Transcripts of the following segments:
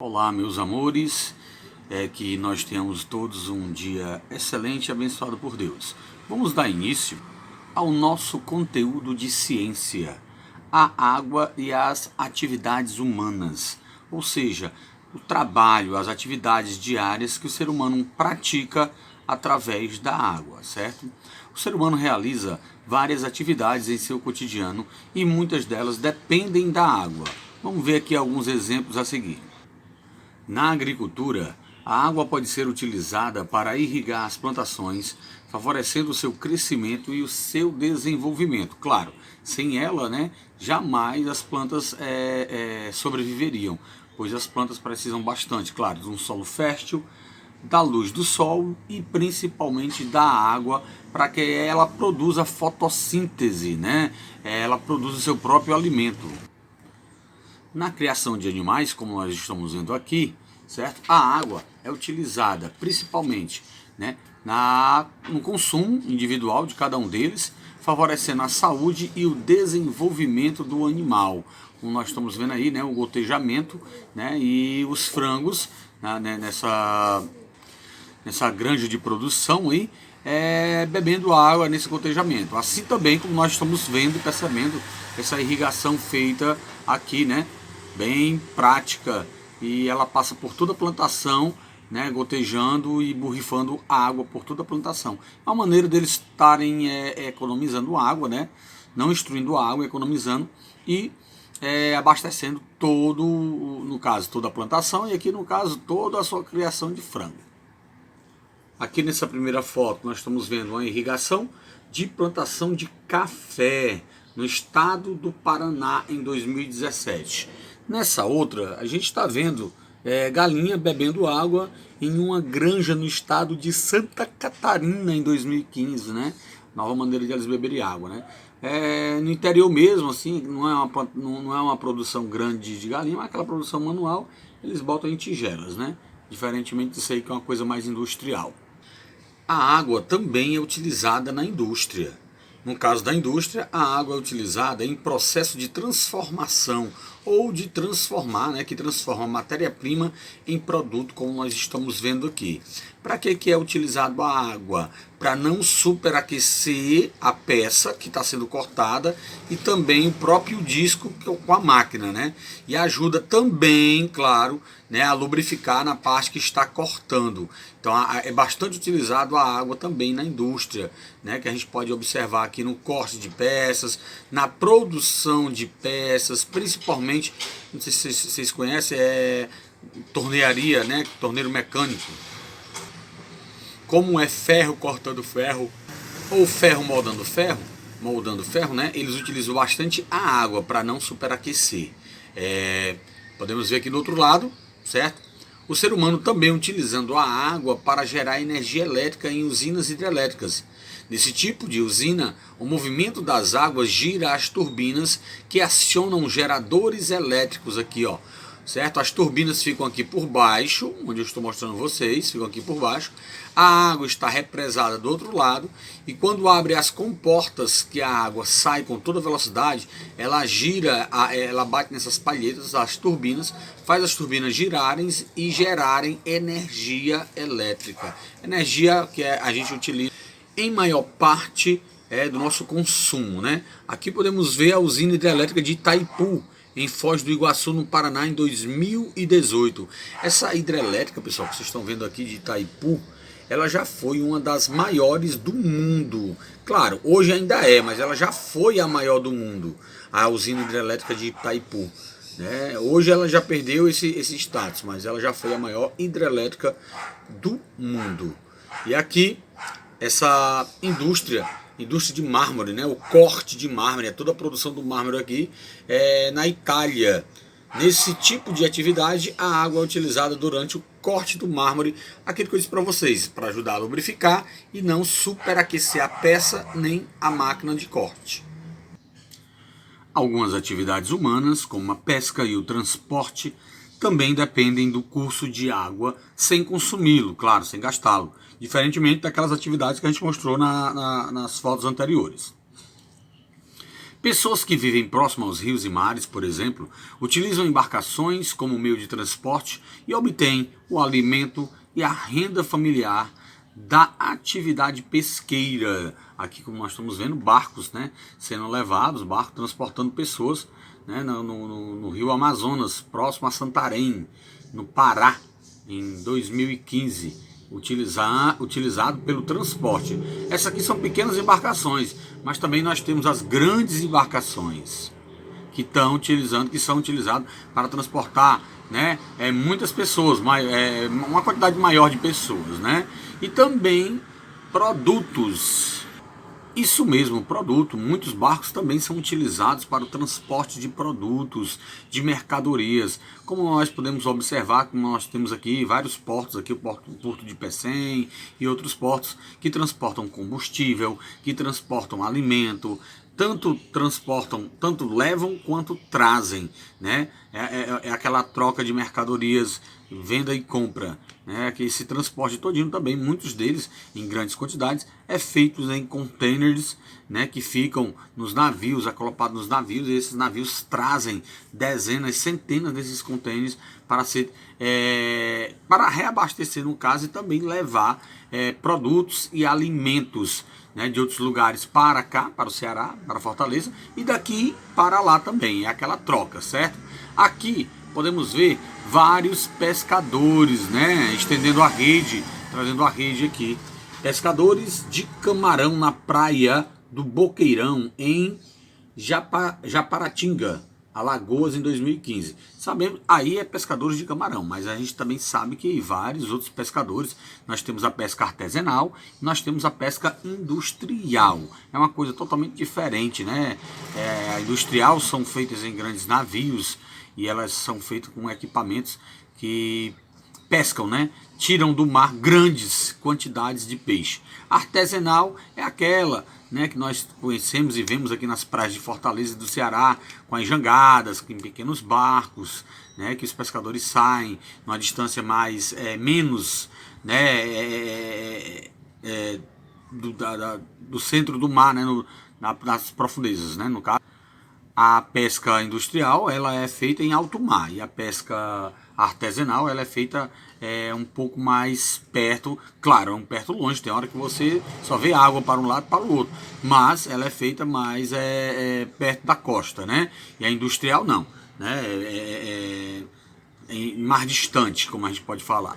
Olá, meus amores, que nós tenhamos todos um dia excelente e abençoado por Deus. Vamos dar início ao nosso conteúdo de ciência, a água e as atividades humanas, ou seja, o trabalho, as atividades diárias que o ser humano pratica através da água, certo? O ser humano realiza várias atividades em seu cotidiano e muitas delas dependem da água. Vamos ver aqui alguns exemplos a seguir. Na agricultura, a água pode ser utilizada para irrigar as plantações, favorecendo o seu crescimento e o seu desenvolvimento. Claro, sem ela, jamais as plantas sobreviveriam, pois as plantas precisam bastante, claro, de um solo fértil, da luz do sol e principalmente da água para que ela produza fotossíntese, Ela produza o seu próprio alimento. Na criação de animais, como nós estamos vendo aqui, certo? A água é utilizada principalmente no consumo individual de cada um deles, favorecendo a saúde e o desenvolvimento do animal. Como nós estamos vendo aí, o gotejamento, e os frangos nessa granja de produção aí, bebendo água nesse gotejamento. Assim também como nós estamos vendo e percebendo essa irrigação feita aqui, bem prática, e ela passa por toda a plantação, gotejando e borrifando água por toda a plantação. É uma maneira deles estarem economizando água, não destruindo água, economizando e abastecendo no caso, toda a plantação, e aqui no caso, toda a sua criação de frango. Aqui nessa primeira foto nós estamos vendo uma irrigação de plantação de café no estado do Paraná em 2017. Nessa outra a gente está vendo galinha bebendo água em uma granja no estado de Santa Catarina em 2015, Nova maneira de eles beberem água, no interior mesmo, assim, não é uma produção grande de galinha, mas aquela produção manual, eles botam em tigelas, Diferentemente disso aí que é uma coisa mais industrial. A água também é utilizada na indústria. No caso da indústria, a água é utilizada em processo de transformação ou de transformar, que transforma a matéria-prima em produto, como nós estamos vendo aqui. Para que é utilizado a água? Para não superaquecer a peça que está sendo cortada e também o próprio disco com a máquina, E ajuda também, claro, a lubrificar na parte que está cortando. Então é bastante utilizado a água também na indústria, que a gente pode observar aqui no corte de peças, na produção de peças, principalmente, não sei se vocês conhecem, tornearia, torneiro mecânico. Como é ferro cortando ferro, ou ferro moldando ferro, eles utilizam bastante a água para não superaquecer. Podemos ver aqui do outro lado, certo? O ser humano também utilizando a água para gerar energia elétrica em usinas hidrelétricas. Nesse tipo de usina, o movimento das águas gira as turbinas que acionam geradores elétricos aqui, certo? As turbinas ficam aqui por baixo, onde eu estou mostrando vocês, ficam aqui por baixo. A água está represada do outro lado e quando abre as comportas, que a água sai com toda velocidade, ela gira, ela bate nessas palhetas, as turbinas, faz as turbinas girarem e gerarem energia elétrica. Energia que a gente utiliza em maior parte do nosso consumo, Aqui podemos ver a usina hidrelétrica de Itaipu, em Foz do Iguaçu, no Paraná, em 2018. Essa hidrelétrica, pessoal, que vocês estão vendo aqui de Itaipu, ela já foi uma das maiores do mundo. Claro, hoje ainda mas ela já foi a maior do mundo, a usina hidrelétrica de Itaipu. Hoje ela já perdeu esse status, mas ela já foi a maior hidrelétrica do mundo. E aqui, essa indústria de mármore, o corte de mármore, toda a produção do mármore aqui na Itália. Nesse tipo de atividade, a água é utilizada durante o corte do mármore, aquilo que eu disse para vocês, para ajudar a lubrificar e não superaquecer a peça nem a máquina de corte. Algumas atividades humanas, como a pesca e o transporte, também dependem do curso de água sem consumi-lo, claro, sem gastá-lo, diferentemente daquelas atividades que a gente mostrou nas fotos anteriores. Pessoas que vivem próximo aos rios e mares, por exemplo, utilizam embarcações como meio de transporte e obtêm o alimento e a renda familiar da atividade pesqueira. Aqui, como nós estamos vendo, barcos, né, sendo levados, barcos transportando pessoas, né, no rio Amazonas, próximo a Santarém, no Pará, em 2015, utilizado pelo transporte. Essas aqui são pequenas embarcações, mas também nós temos as grandes embarcações que são utilizadas para transportar, né, muitas pessoas, uma quantidade maior de pessoas, né, e também produtos. Isso mesmo, produto. Muitos barcos também são utilizados para o transporte de produtos, de mercadorias. Como nós podemos observar, como nós temos aqui vários portos, aqui o Porto de Pecém e outros portos que transportam combustível, que transportam alimento, tanto levam quanto trazem, né? É aquela troca de mercadorias, venda e compra, né? Que esse transporte todinho também, muitos deles em grandes quantidades, é feito em containers, né? Que ficam nos navios, acolopados nos navios, e esses navios trazem dezenas, centenas desses containers para reabastecer, no caso, e também levar produtos e alimentos, né, de outros lugares para cá, para o Ceará, para Fortaleza, e daqui para lá também, é aquela troca, certo? Aqui podemos ver vários pescadores, né, estendendo a rede, trazendo a rede aqui. Pescadores de camarão na praia do Boqueirão, em Japaratinga, Alagoas, em 2015. Sabemos, aí é pescadores de camarão, mas a gente também sabe que vários outros pescadores, nós temos a pesca artesanal, nós temos a pesca industrial. É uma coisa totalmente diferente, né? A industrial são feitas em grandes navios e elas são feitas com equipamentos que pescam, né? Tiram do mar grandes quantidades de peixe. Artesanal é aquela, né, que nós conhecemos e vemos aqui nas praias de Fortaleza e do Ceará, com as jangadas, em pequenos barcos, né, que os pescadores saem numa distância menos, né, do centro do mar, né, nas profundezas, né, no caso. A pesca industrial, ela é feita em alto mar, e a pesca artesanal, ela é feita um pouco mais perto, claro, perto longe, tem hora que você só vê água para um lado e para o outro, mas ela é feita mais perto da costa, né? E a industrial não, né? Em mar distante, como a gente pode falar.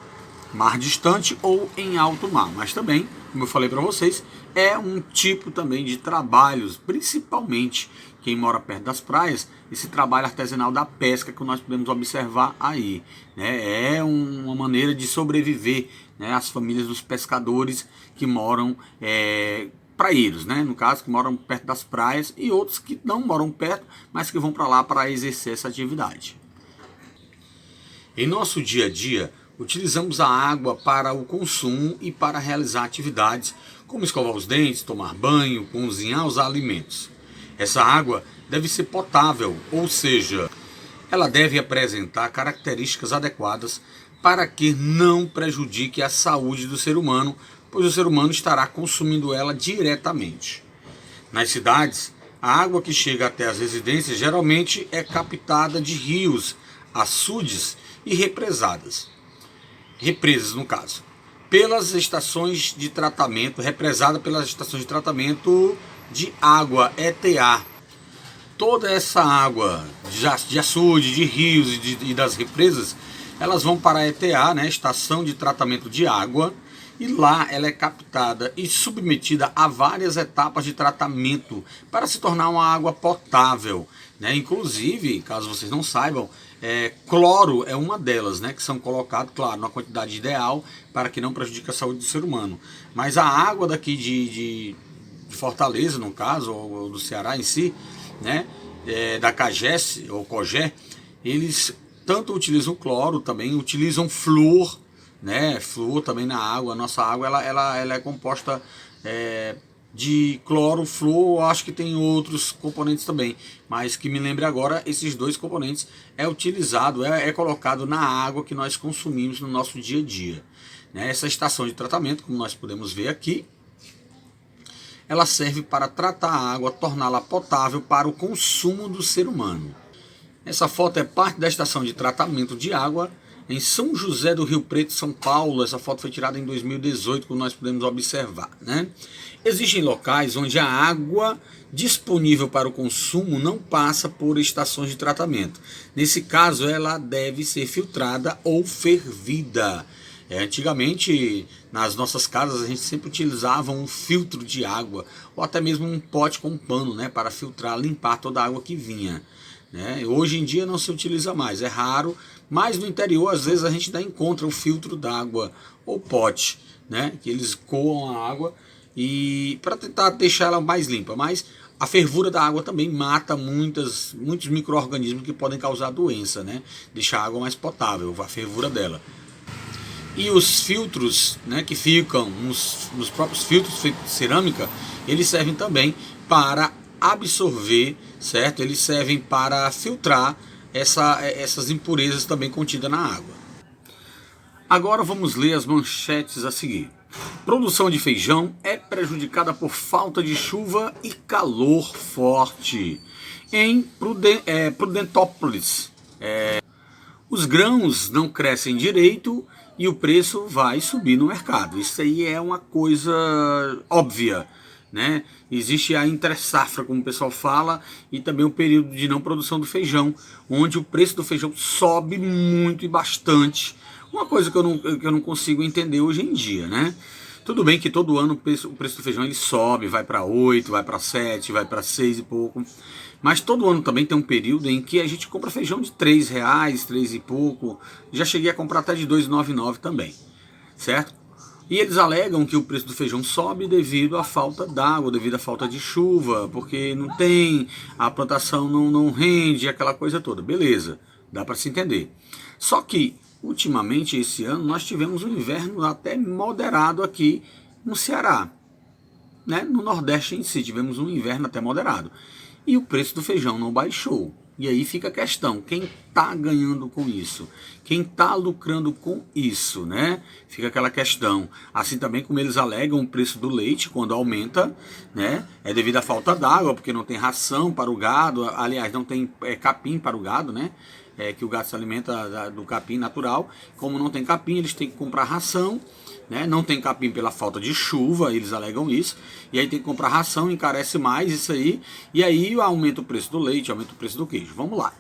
Mar distante ou em alto mar, mas também, como eu falei para vocês, é um tipo também de trabalhos, principalmente quem mora perto das praias, esse trabalho artesanal da pesca que nós podemos observar aí, né? É uma maneira de sobreviver, né, as famílias dos pescadores que moram, praeiros, né, no caso, que moram perto das praias, e outros que não moram perto, mas que vão para lá para exercer essa atividade. Em nosso dia a dia, utilizamos a água para o consumo e para realizar atividades como escovar os dentes, tomar banho, cozinhar os alimentos. Essa água deve ser potável, ou seja, ela deve apresentar características adequadas para que não prejudique a saúde do ser humano, pois o ser humano estará consumindo ela diretamente. Nas cidades, a água que chega até as residências geralmente é captada de rios, açudes e represas no caso, pelas estações de tratamento, represada pelas estações de tratamento de água, ETA. Toda essa água de açude, de rios e das represas, elas vão para a ETA, né, Estação de Tratamento de Água, e lá ela é captada e submetida a várias etapas de tratamento para se tornar uma água potável, né? Inclusive, caso vocês não saibam, cloro é uma delas, né, que são colocados, claro, numa quantidade ideal para que não prejudique a saúde do ser humano. Mas a água daqui de Fortaleza, no caso, ou do Ceará em si, né, da CAGES ou COGÉ, eles tanto utilizam cloro, também utilizam flúor, né, flúor também na água. A nossa água ela é composta de cloro, flúor, acho que tem outros componentes também, mas que me lembre agora, esses dois componentes é utilizado, é colocado na água que nós consumimos no nosso dia a dia, né? Essa estação de tratamento, como nós podemos ver aqui, ela serve para tratar a água, torná-la potável para o consumo do ser humano. Essa foto é parte da estação de tratamento de água em São José do Rio Preto, São Paulo. Essa foto foi tirada em 2018, como nós podemos observar, né? Existem locais onde a água disponível para o consumo não passa por estações de tratamento. Nesse caso, ela deve ser filtrada ou fervida. Antigamente, nas nossas casas, a gente sempre utilizava um filtro de água, ou até mesmo um pote com um pano, né, para filtrar, limpar toda a água que vinha. Né? Hoje em dia não se utiliza mais, é raro, mas no interior às vezes a gente ainda encontra o filtro d'água ou pote, né, que eles coam a água e para tentar deixar ela mais limpa. Mas a fervura da água também mata muitos micro-organismos que podem causar doença, né? Deixar a água mais potável, a fervura dela. E os filtros, né, que ficam nos próprios filtros feitos de cerâmica, eles servem também para absorver, certo? Eles servem para filtrar essas impurezas também contidas na água. Agora vamos ler as manchetes a seguir. Produção de feijão é prejudicada por falta de chuva e calor forte. Em Prudentópolis, os grãos não crescem direito e o preço vai subir no mercado. Isso aí é uma coisa óbvia, né? Existe a entre-safra, como o pessoal fala, e também o período de não produção do feijão, onde o preço do feijão sobe muito e bastante. Uma coisa que eu não consigo entender hoje em dia, né? Tudo bem que todo ano o preço do feijão ele sobe, vai para 8, vai para 7, vai para 6 e pouco. Mas todo ano também tem um período em que a gente compra feijão de R$3, 3 e pouco. Já cheguei a comprar até de R$2,99 também, certo? E eles alegam que o preço do feijão sobe devido à falta d'água, devido à falta de chuva, porque não tem, a plantação não rende, aquela coisa toda. Beleza, dá para se entender. Só que, ultimamente, esse ano, nós tivemos um inverno até moderado aqui no Ceará. Né? No Nordeste em si, tivemos um inverno até moderado. E o preço do feijão não baixou. E aí fica a questão, quem está ganhando com isso? Quem está lucrando com isso, né? Fica aquela questão. Assim também como eles alegam o preço do leite, quando aumenta, né? É devido à falta d'água, porque não tem ração para o gado, aliás, não tem capim para o gado, né? Que o gado se alimenta do capim natural. Como não tem capim, eles têm que comprar ração, né? Não tem capim pela falta de chuva, eles alegam isso, e aí tem que comprar ração, encarece mais isso aí, e aí aumenta o preço do leite, aumenta o preço do queijo. Vamos lá.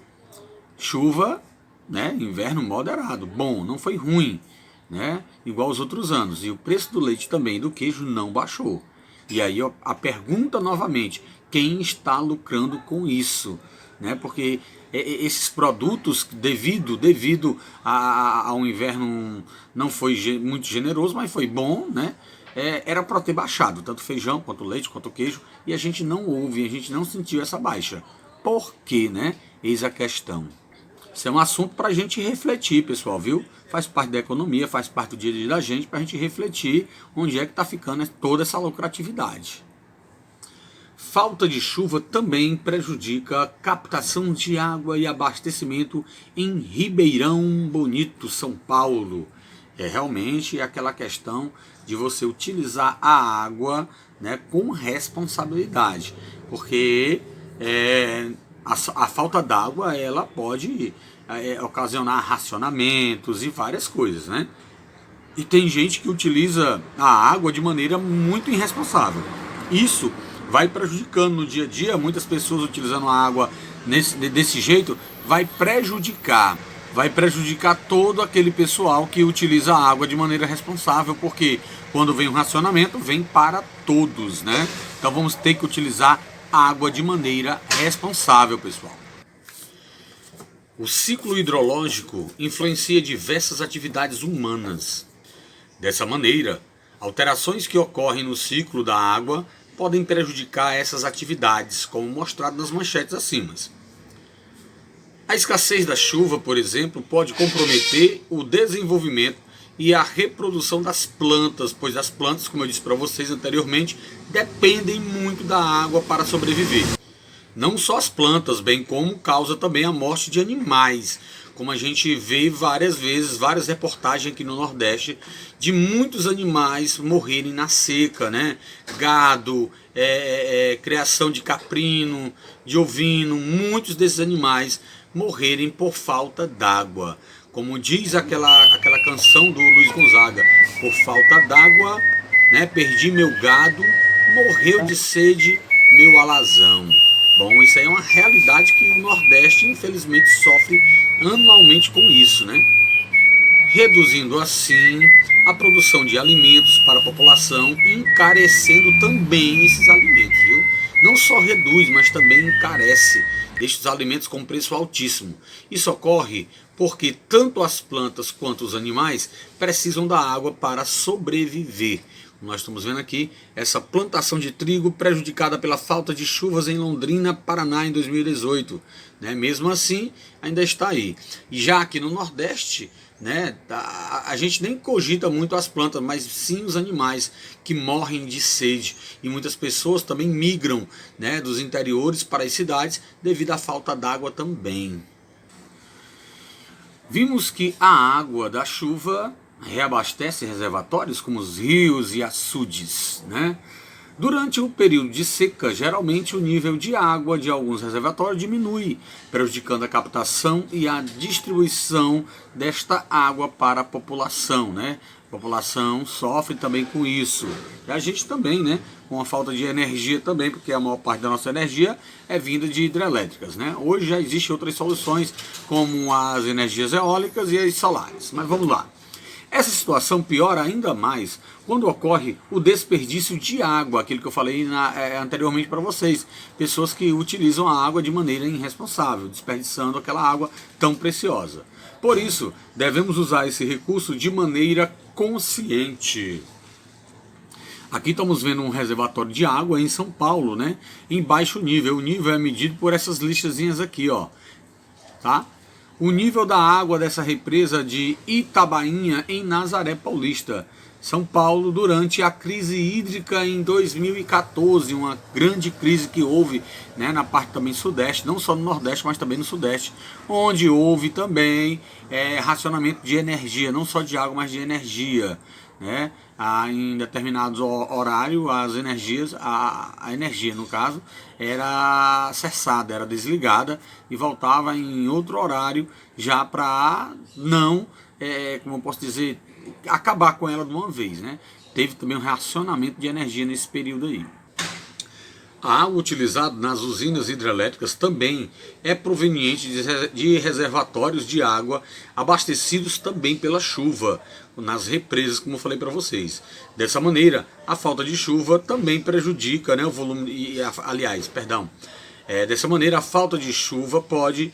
Chuva, né? Inverno moderado, bom, não foi ruim, né? Igual aos outros anos, e o preço do leite também e do queijo não baixou. E aí a pergunta novamente, quem está lucrando com isso? Né? Porque esses produtos, devido ao inverno, não foi muito generoso, mas foi bom, né? Era para ter baixado, tanto feijão, quanto leite, quanto queijo, e a gente não ouve, a gente não sentiu essa baixa. Por quê, né? Eis a questão. Isso é um assunto para a gente refletir, pessoal, viu? Faz parte da economia, faz parte do dia a dia da gente, para a gente refletir onde é que está ficando toda essa lucratividade. Falta de chuva também prejudica a captação de água e abastecimento em Ribeirão Bonito, São Paulo. Realmente aquela questão de você utilizar a água, né, com responsabilidade, porque a falta d'água ela pode ocasionar racionamentos e várias coisas, né? E tem gente que utiliza a água de maneira muito irresponsável. Isso vai prejudicando no dia a dia, muitas pessoas utilizando a água desse jeito, vai prejudicar todo aquele pessoal que utiliza a água de maneira responsável, porque quando vem um racionamento, vem para todos, né? Então vamos ter que utilizar a água de maneira responsável, pessoal. O ciclo hidrológico influencia diversas atividades humanas. Dessa maneira, alterações que ocorrem no ciclo da água podem prejudicar essas atividades, como mostrado nas manchetes acima. A escassez da chuva, por exemplo, pode comprometer o desenvolvimento e a reprodução das plantas, pois as plantas, como eu disse para vocês anteriormente, dependem muito da água para sobreviver. Não só as plantas, bem como causa também a morte de animais, como a gente vê várias vezes, várias reportagens aqui no Nordeste, de muitos animais morrerem na seca, né? Gado, criação de caprino, de ovino, muitos desses animais morrerem por falta d'água. Como diz aquela canção do Luiz Gonzaga, por falta d'água, né, perdi meu gado, morreu de sede meu alazão. Bom, isso aí é uma realidade que o Nordeste infelizmente sofre anualmente com isso, né? Reduzindo assim a produção de alimentos para a população e encarecendo também esses alimentos, viu? Não só reduz, mas também encarece, deixa os alimentos com preço altíssimo. Isso ocorre porque tanto as plantas quanto os animais precisam da água para sobreviver. Nós estamos vendo aqui essa plantação de trigo prejudicada pela falta de chuvas em Londrina, Paraná em 2018. Né? Mesmo assim, ainda está aí. E já aqui no Nordeste, né, a gente nem cogita muito as plantas, mas sim os animais que morrem de sede. E muitas pessoas também migram, né, dos interiores para as cidades devido à falta d'água também. Vimos que a água da chuva reabastece reservatórios como os rios e açudes, né? Durante o período de seca, geralmente o nível de água de alguns reservatórios diminui, prejudicando a captação e a distribuição desta água para a população, né? A população sofre também com isso. E a gente também, né? Com a falta de energia também, porque a maior parte da nossa energia é vinda de hidrelétricas, né? Hoje já existem outras soluções, como as energias eólicas e as solares. Mas vamos lá. Essa situação piora ainda mais quando ocorre o desperdício de água, aquilo que eu falei anteriormente para vocês. Pessoas que utilizam a água de maneira irresponsável, desperdiçando aquela água tão preciosa. Por isso, devemos usar esse recurso de maneira consciente. Aqui estamos vendo um reservatório de água em São Paulo, né? Em baixo nível. O nível é medido por essas listazinhas aqui, ó. Tá? O nível da água dessa represa de Itabainha, em Nazaré Paulista, São Paulo, durante a crise hídrica em 2014, uma grande crise que houve, né, na parte também sudeste, não só no nordeste, mas também no sudeste, onde houve também racionamento de energia, não só de água, mas de energia. Né? Em determinados horários as energias, a energia no caso, era cessada, era desligada e voltava em outro horário já para não, como eu posso dizer, acabar com ela de uma vez. Né? Teve também um racionamento de energia nesse período aí. A água utilizada nas usinas hidrelétricas também é proveniente de reservatórios de água abastecidos também pela chuva, nas represas, como eu falei para vocês. Dessa maneira, a falta de chuva também prejudica, né, o volume. Dessa maneira, a falta de chuva pode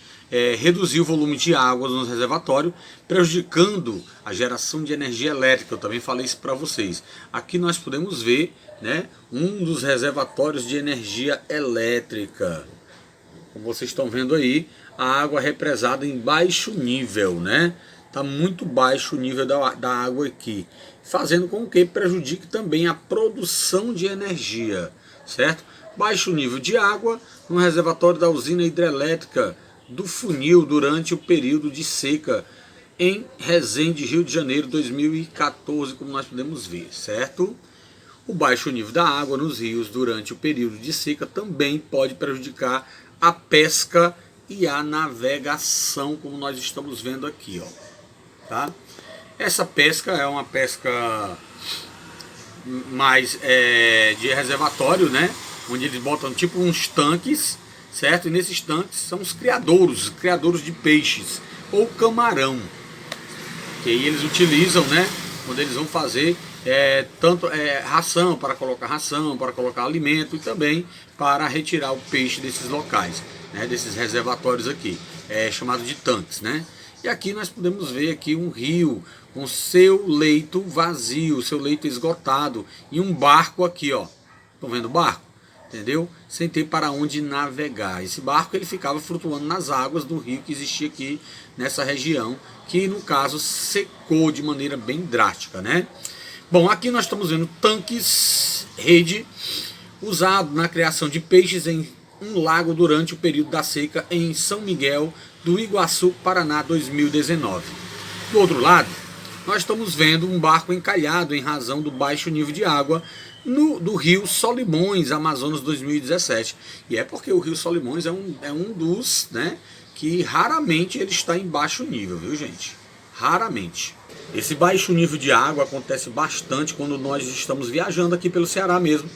reduzir o volume de água nos reservatórios, prejudicando a geração de energia elétrica. Eu também falei isso para vocês. Aqui nós podemos ver, né, um dos reservatórios de energia elétrica. Como vocês estão vendo aí, a água represada em baixo nível, né? Está muito baixo o nível da água aqui, fazendo com que prejudique também a produção de energia, certo? Baixo nível de água no reservatório da usina hidrelétrica do Funil durante o período de seca em Resende, Rio de Janeiro, 2014, como nós podemos ver, certo? O baixo nível da água nos rios durante o período de seca também pode prejudicar a pesca e a navegação, como nós estamos vendo aqui, ó. Tá? Essa pesca é uma pesca mais de reservatório, né? Onde eles botam tipo uns tanques, certo? E nesses tanques são os criadouros de peixes ou camarão, que aí eles utilizam, né? Quando eles vão fazer ração, para colocar alimento e também para retirar o peixe desses locais, né? Desses reservatórios aqui, chamado de tanques, né? E aqui nós podemos ver aqui um rio com seu leito vazio, seu leito esgotado, e um barco aqui, ó. Estão vendo o barco? Entendeu? Sem ter para onde navegar. Esse barco ele ficava flutuando nas águas do rio que existia aqui nessa região, que no caso secou de maneira bem drástica, né? Bom, aqui nós estamos vendo tanques rede usado na criação de peixes em um lago durante o período da seca em São Miguel do Iguaçu, Paraná, 2019. Do outro lado, nós estamos vendo um barco encalhado em razão do baixo nível de água do rio Solimões, Amazonas, 2017. E é porque o rio Solimões é um dos, né, que raramente ele está em baixo nível, viu, gente? Raramente. Esse baixo nível de água acontece bastante quando nós estamos viajando aqui pelo Ceará mesmo,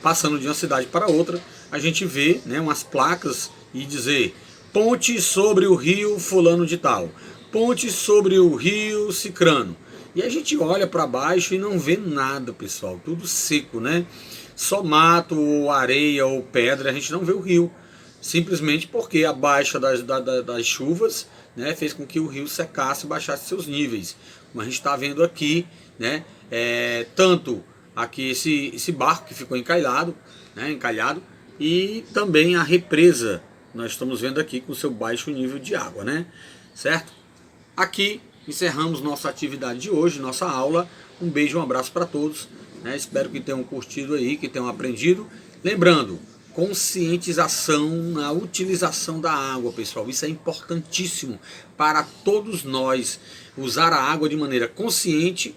passando de uma cidade para outra. A gente vê, né, umas placas e dizer: ponte sobre o rio fulano de tal, ponte sobre o rio Cicrano. E a gente olha para baixo e não vê nada, pessoal, tudo seco, né? Só mato, ou areia ou pedra, a gente não vê o rio. Simplesmente porque a baixa das chuvas, né, fez com que o rio secasse e baixasse seus níveis. Como a gente está vendo aqui, né, tanto aqui esse barco que ficou encalhado, né, e também a represa, nós estamos vendo aqui com seu baixo nível de água, né, certo? Aqui encerramos nossa atividade de hoje, nossa aula. Um beijo, um abraço para todos, né? Espero que tenham curtido aí, que tenham aprendido. Lembrando, conscientização na utilização da água, pessoal. Isso é importantíssimo para todos nós. Usar a água de maneira consciente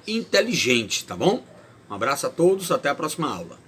e inteligente, tá bom? Um abraço a todos, até a próxima aula.